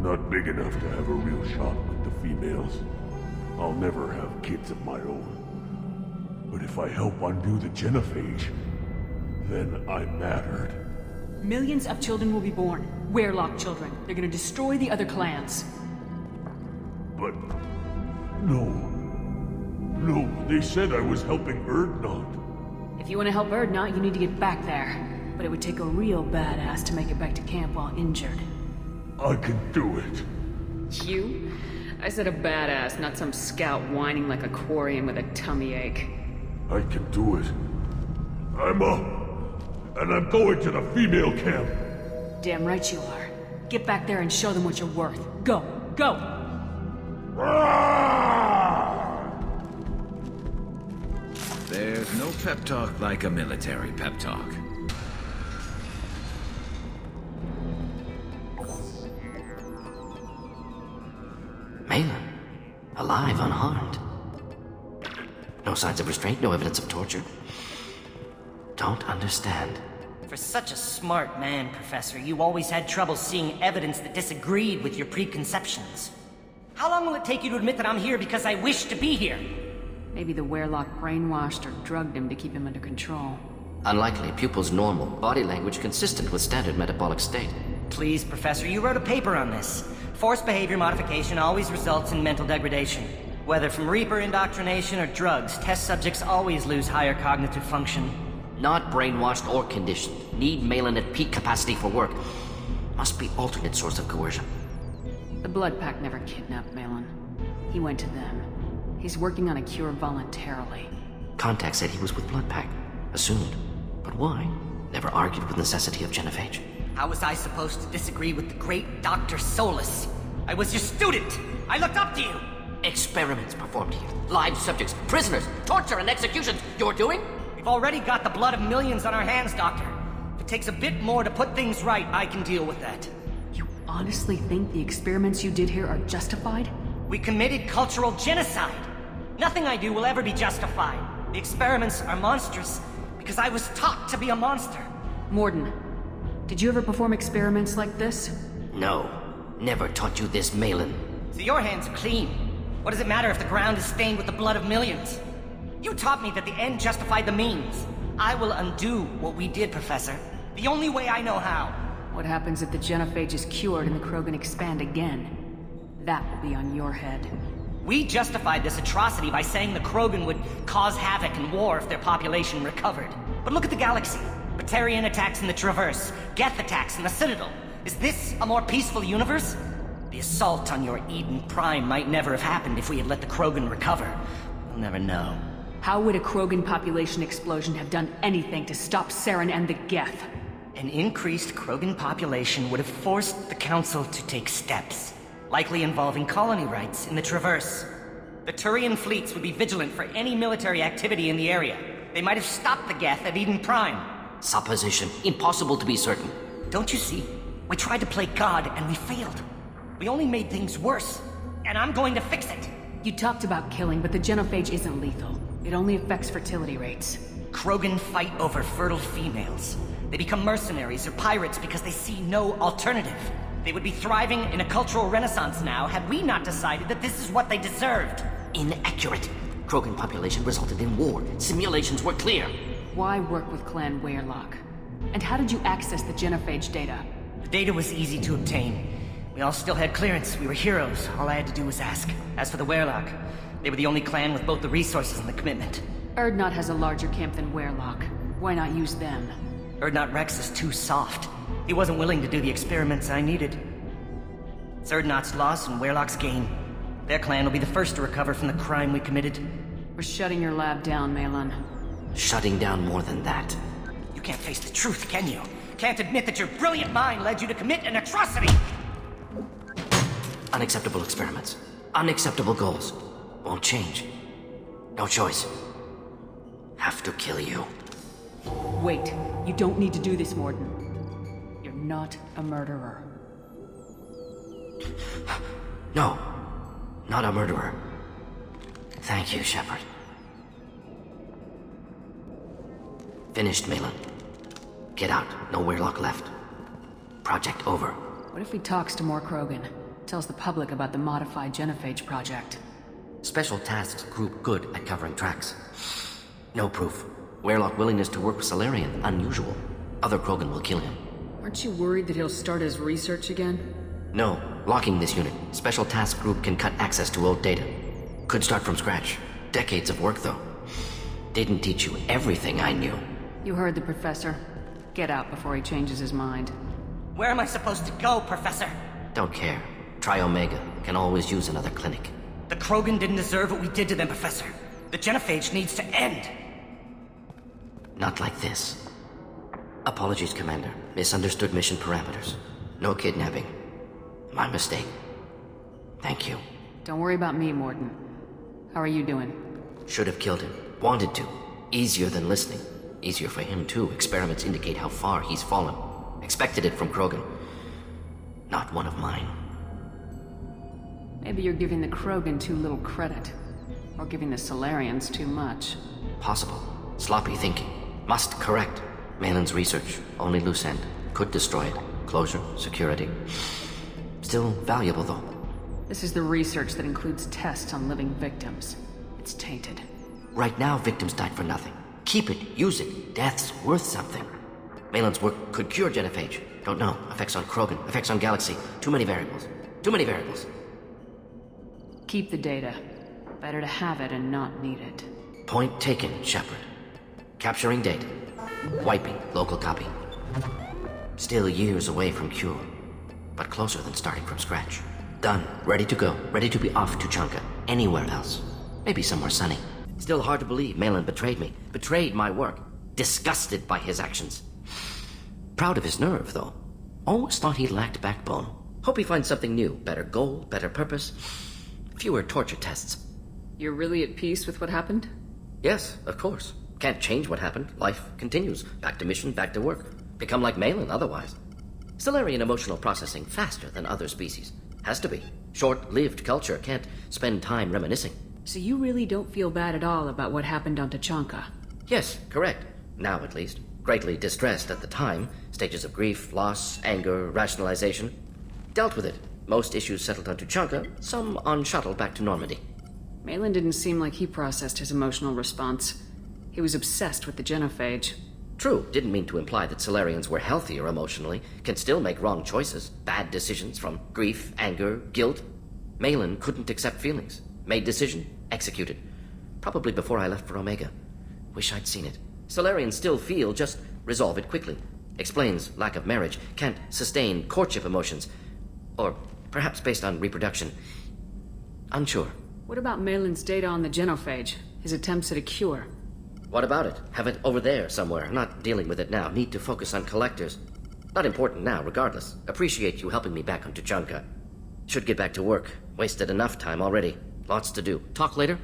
I'm not big enough to have a real shot with the females. I'll never have kids of my own. But if I help undo the genophage, then I mattered. Millions of children will be born. Werelock children. They're gonna destroy the other clans. But... no. No, they said I was helping Erdnot. If you want to help Erdnot, you need to get back there. But it would take a real badass to make it back to camp while injured. I can do it. You? I said a badass, not some scout whining like a quarian with a tummy ache. I can do it. I'm up. And I'm going to the female camp. Damn right you are. Get back there and show them what you're worth. Go! Go! There's no pep talk like a military pep talk. Malin, alive, unharmed. No signs of restraint, no evidence of torture. Don't understand. For such a smart man, Professor, you always had trouble seeing evidence that disagreed with your preconceptions. How long will it take you to admit that I'm here because I wish to be here? Maybe the Werelock brainwashed or drugged him to keep him under control. Unlikely. Pupil's normal. Body language consistent with standard metabolic state. Please, Professor, you wrote a paper on this. Forced behavior modification always results in mental degradation. Whether from Reaper indoctrination or drugs, test subjects always lose higher cognitive function. Not brainwashed or conditioned. Need Malin at peak capacity for work. Must be alternate source of coercion. The Blood Pack never kidnapped Malin. He went to them. He's working on a cure voluntarily. Contact said he was with Blood Pack. Assumed. But why? Never argued with necessity of genophage. How was I supposed to disagree with the great Dr. Solus? I was your student! I looked up to you! Experiments performed here. Live subjects, prisoners, torture and executions. You're doing? We've already got the blood of millions on our hands, Doctor. If it takes a bit more to put things right, I can deal with that. You honestly think the experiments you did here are justified? We committed cultural genocide. Nothing I do will ever be justified. The experiments are monstrous because I was taught to be a monster. Mordin, did you ever perform experiments like this? No. Never taught you this, Malin. So your hands are clean. What does it matter if the ground is stained with the blood of millions? You taught me that the end justified the means. I will undo what we did, Professor. The only way I know how. What happens if the genophage is cured and the Krogan expand again? That will be on your head. We justified this atrocity by saying the Krogan would cause havoc and war if their population recovered. But look at the galaxy. Batarian attacks in the Traverse, Geth attacks in the Citadel. Is this a more peaceful universe? The assault on your Eden Prime might never have happened if we had let the Krogan recover. We'll never know. How would a Krogan population explosion have done anything to stop Saren and the Geth? An increased Krogan population would have forced the Council to take steps, likely involving colony rights in the Traverse. The Turian fleets would be vigilant for any military activity in the area. They might have stopped the Geth at Eden Prime. Supposition. Impossible to be certain. Don't you see? We tried to play God and we failed. We only made things worse. And I'm going to fix it. You talked about killing, but the genophage isn't lethal. It only affects fertility rates. Krogan fight over fertile females. They become mercenaries or pirates because they see no alternative. They would be thriving in a cultural renaissance now had we not decided that this is what they deserved. Inaccurate. Krogan population resulted in war. Simulations were clear. Why work with Clan Werelock? And how did you access the genophage data? The data was easy to obtain. We all still had clearance. We were heroes. All I had to do was ask. As for the Werelock, they were the only clan with both the resources and the commitment. Erdnot has a larger camp than Werelock. Why not use them? Erdnot Rex is too soft. He wasn't willing to do the experiments I needed. It's Erdnot's loss and Werelock's gain. Their clan will be the first to recover from the crime we committed. We're shutting your lab down, Malin. Shutting down more than that. You can't face the truth, can you? Can't admit that your brilliant mind led you to commit an atrocity! Unacceptable experiments. Unacceptable goals. Won't change. No choice. Have to kill you. Wait. You don't need to do this, Mordin. You're not a murderer. No. Not a murderer. Thank you, Shepard. Finished, Malin. Get out. No Werelock left. Project over. What if he talks to more Krogan? Tells the public about the modified genophage project. Special tasks group good at covering tracks. No proof. Weirlock willingness to work with Salarian, unusual. Other Krogan will kill him. Aren't you worried that he'll start his research again? No, locking this unit. Special task group can cut access to old data. Could start from scratch. Decades of work, though. Didn't teach you everything I knew. You heard the professor. Get out before he changes his mind. Where am I supposed to go, Professor? Don't care. Try Omega. Can always use another clinic. The Krogan didn't deserve what we did to them, Professor. The genophage needs to end. Not like this. Apologies, Commander. Misunderstood mission parameters. No kidnapping. My mistake. Thank you. Don't worry about me, Mordin. How are you doing? Should have killed him. Wanted to. Easier than listening. Easier for him, too. Experiments indicate how far he's fallen. Expected it from Krogan. Not one of mine. Maybe you're giving the Krogan too little credit. Or giving the Solarians too much. Possible. Sloppy thinking. Must correct. Malin's research. Only loose end. Could destroy it. Closure. Security. Still valuable, though. This is the research that includes tests on living victims. It's tainted. Right now, victims died for nothing. Keep it. Use it. Death's worth something. Malin's work could cure genophage. Don't know. Effects on Krogan. Effects on Galaxy. Too many variables. Too many variables. Keep the data. Better to have it and not need it. Point taken, Shepard. Capturing data. Wiping local copy. Still years away from cure. But closer than starting from scratch. Done. Ready to go. Ready to be off to Chanka. Anywhere else. Maybe somewhere sunny. Still hard to believe Malin betrayed me. Betrayed my work. Disgusted by his actions. Proud of his nerve, though. Always thought he lacked backbone. Hope he finds something new. Better goal, better purpose. Fewer torture tests. You're really at peace with what happened? Yes, of course. Can't change what happened. Life continues. Back to mission, back to work. Become like Malin otherwise. Salarian emotional processing faster than other species. Has to be. Short-lived culture can't spend time reminiscing. So you really don't feel bad at all about what happened on Tachanka? Yes, correct. Now at least. Greatly distressed at the time. Stages of grief, loss, anger, rationalization. Dealt with it. Most issues settled on Tuchanka, some on shuttle back to Normandy. Malin didn't seem like he processed his emotional response. He was obsessed with the genophage. True, didn't mean to imply that Salarians were healthier emotionally, can still make wrong choices, bad decisions from grief, anger, guilt. Malin couldn't accept feelings. Made decision, executed. Probably before I left for Omega. Wish I'd seen it. Salarians still feel, just resolve it quickly. Explains lack of marriage, can't sustain courtship emotions. Or perhaps based on reproduction. Unsure. What about Malin's data on the genophage? His attempts at a cure? What about it? Have it over there somewhere. Not dealing with it now. Need to focus on collectors. Not important now, regardless. Appreciate you helping me back on Tuchanka. Should get back to work. Wasted enough time already. Lots to do. Talk later?